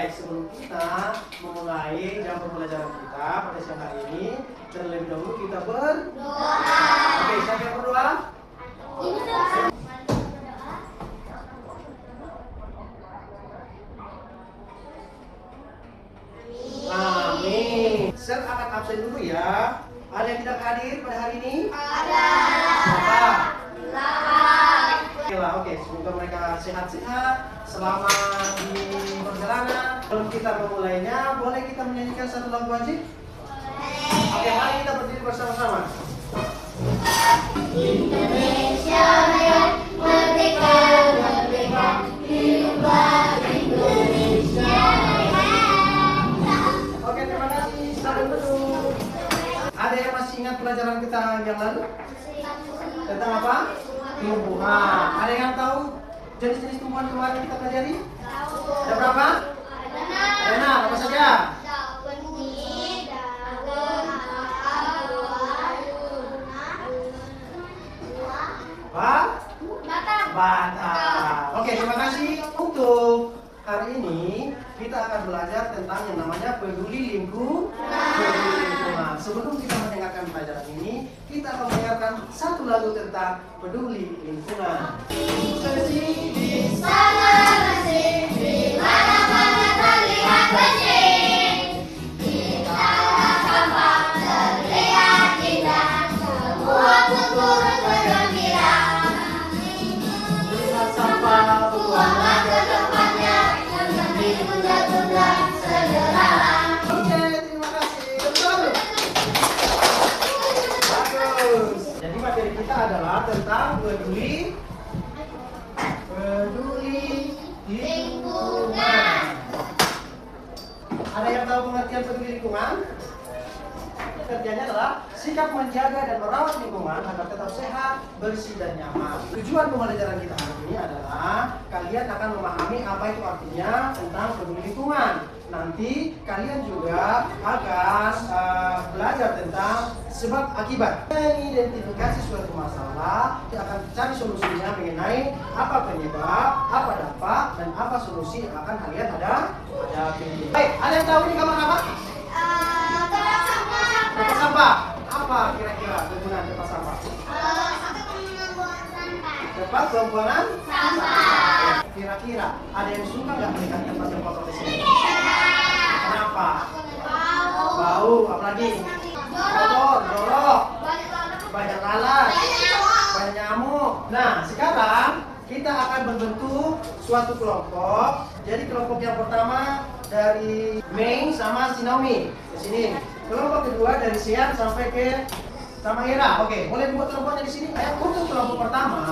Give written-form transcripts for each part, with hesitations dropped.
Baik, sebelum kita memulai jam pembelajaran kita pada siang hari ini, terlebih dahulu kita berdoa. Oke, siapa yang berdoa? Amin. Set akan absen dulu ya. Ada yang tidak hadir pada hari ini? Ada. Siapa? Oke, semoga mereka sehat-sehat selama di perjalanan. Sebelum kita memulainya, boleh kita menyanyikan satu lagu wajib? Oke, mari kita berdiri bersama-sama. Indonesia Raya, merdeka, merdeka, hiduplah Indonesia Raya. Oke, terima kasih. Selamat duduk. Ada yang masih ingat pelajaran kita yang lalu? Tentang apa? Tumbuhan. Ada yang tahu jenis-jenis tumbuhan kemarin kita pelajari? Tahu. Ada berapa? Ada 6. Apa saja? Benih, daun, buah, batang. Oke, terima kasih. Untuk hari ini kita akan belajar tentang yang namanya peduli lingkungan. Sebelum kita mendengarkan pelajaran ini, kita akan mendengarkan satu lagu tentang peduli lingkungan. bersih di sana bersih, di mana-mana terlihat bersih. Kita sampah terlihat indah, semua pun turut bergembira. Lihat sampah, Buanglah ke tempatnya, jangan ditunda-tunda, segeralah. Oke, terima kasih. Betul. Bagus. Jadi materi kita adalah tentang peduli lingkungan. Ada yang tahu pengertian peduli lingkungan? Pengertiannya adalah sikap menjaga dan merawat lingkungan agar tetap sehat, bersih dan nyaman. Tujuan pembelajaran kita hari ini adalah kalian akan memahami apa itu artinya tentang peduli lingkungan. Nanti kalian juga akan belajar tentang sebab akibat. Mengidentifikasi suatu masalah, kita akan cari solusinya mengenai apa penyebab, apa dampak, dan apa solusi yang akan kalian hadapi. Baik, ada yang tahu ini kamar apa? Tempat sampah. Apa kira-kira kegunaan tempat sampah? Tempat pembuangan sampah. Kira-kira ada yang suka nggak melihat tempat yang kotor di sini? Kenapa? Bau. Apalagi? Kotor, jorok, banyak lalat, banyak nyamuk. Nah, sekarang kita akan membentuk suatu kelompok. Jadi kelompok yang pertama dari Mei sama si Naomi di sini. Kelompok kedua dari Sian sampai ke sama Ira. Oke, boleh buat kelompoknya di sini. Untuk kelompok pertama,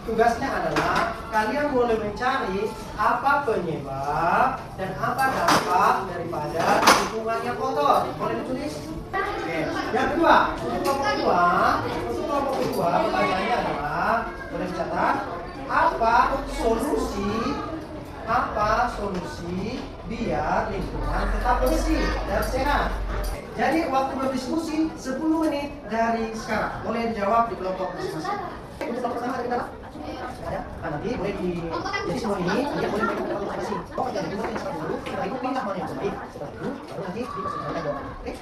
tugasnya adalah kalian boleh mencari apa penyebab dan apa dampak daripada lingkungan yang kotor. Boleh ditulis? Oke. Yang kedua, untuk kelompok kedua, pertanyaannya adalah boleh dicatat apa solusi biar lingkungan tetap bersih dan sehat. Jadi waktu berdiskusi 10 menit dari sekarang. Boleh dijawab di kelompok masing-masing. Untuk kelompok pertama ada kendala? Ada. Nah, nanti boleh jadi semua ini nanti boleh mereka mendapat informasi. Oh, jadi kita yang seperti dulu. Setelah itu pilih mana yang terbaik. Setelah itu baru nanti dipersilakan jawaban. Oke?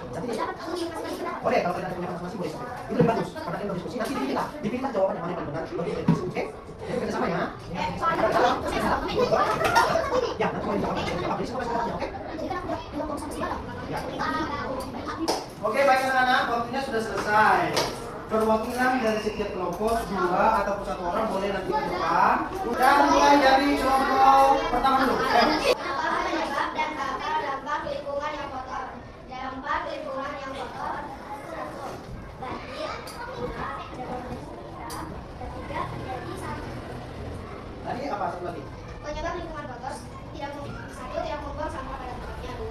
Nanti boleh kalau kalian punya masing-masing boleh. Itu lebih bagus. Karena kalian berdiskusi nanti dipilihlah jawaban yang mana yang paling benar. Oke? Jadi kita sama ya. Ya, nanti boleh dijawab. Jadi semua masing-masing. Oke? Ya. Oke, baik anak-anak, waktunya sudah selesai. Perwakilan dari setiap kelompok 2 ataupun 1 orang boleh nanti ke depan. Dan mulai dari kelompok pertama dulu. Apa penyebab dan apa dampak lingkungan yang kotor? Dampak lingkungan yang kotor: 1. Banjir. 2. Ada polusi udara. 3. Terjadi sampah. Tadi apa satu lagi? Penyebab lingkungan kotor: 1. Tidak membuang sampah pada tempatnya. 2.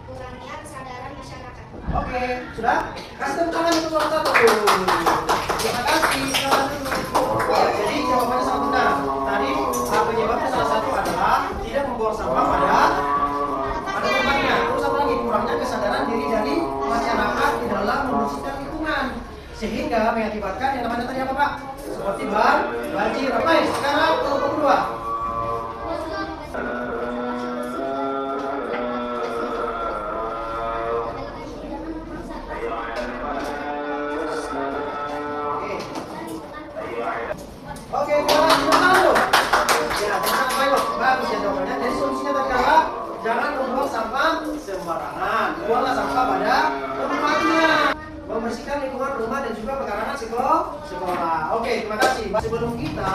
Kurangnya kesadaran masyarakat. Oke, sudah? Kasih tepuk tangan untuk kelompok 1. Terima kasih. Jadi jawabannya sangat benar. Tadi penyebabnya salah satu adalah tidak membuang sampah pada tempatnya. Terus satu lagi, kurangnya kesadaran diri dari masyarakat di dalam membersihkan lingkungan, sehingga mengakibatkan yang namanya tadi apa Pak? Seperti banjir. Baik, sekarang kelompok kedua. Bagus ya jawabannya. Jadi solusinya tadi apa? Jangan membuang sampah sembarangan. Buanglah sampah pada tempatnya. Membersihkan lingkungan rumah dan juga pekarangan sekolah. Oke, terima kasih. Sebelum kita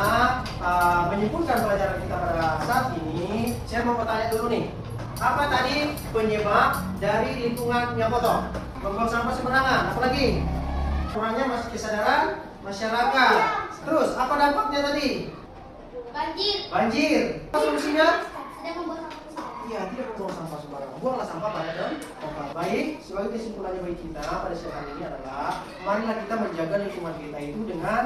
menyimpulkan pelajaran kita pada saat ini, saya mau bertanya dulu nih. Apa tadi penyebab dari lingkungan yang kotor? Membuang sampah sembarangan. Apalagi? Kurangnya masih kesadaran masyarakat. Terus apa dampaknya tadi? Banjir. Banjir. Apa solusinya? Sedang membuang sampah. Iya, tidak membuang sampah sembarangan. Buanglah sampah pada tempat. Baik, sebagai kesimpulannya bagi kita pada siang hari ini adalah marilah kita menjaga lingkungan kita itu dengan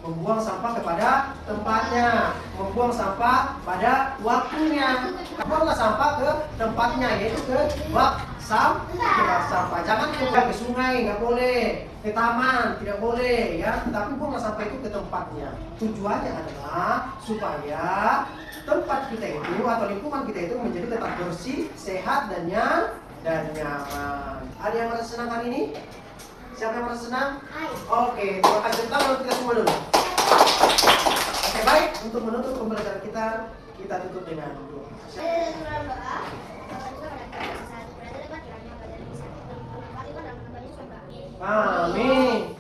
membuang sampah kepada tempatnya, membuang sampah pada waktunya. Buanglah sampah ke tempatnya, yaitu ke bak sampah. Jangan ke sungai, nggak boleh. Ke taman, tidak boleh, ya. Tapi buanglah sampah itu ke tempatnya. Tujuannya adalah supaya tempat kita itu atau lingkungan kita itu menjadi tetap bersih, sehat dan nyaman. Ada yang merasa senang hari ini? Siapa yang merasa senang? Oke, terima kasih. Kita menurut kita semua dulu. Oke, baik. Untuk menutup pembelajaran kita tutup dengan doa. Amin.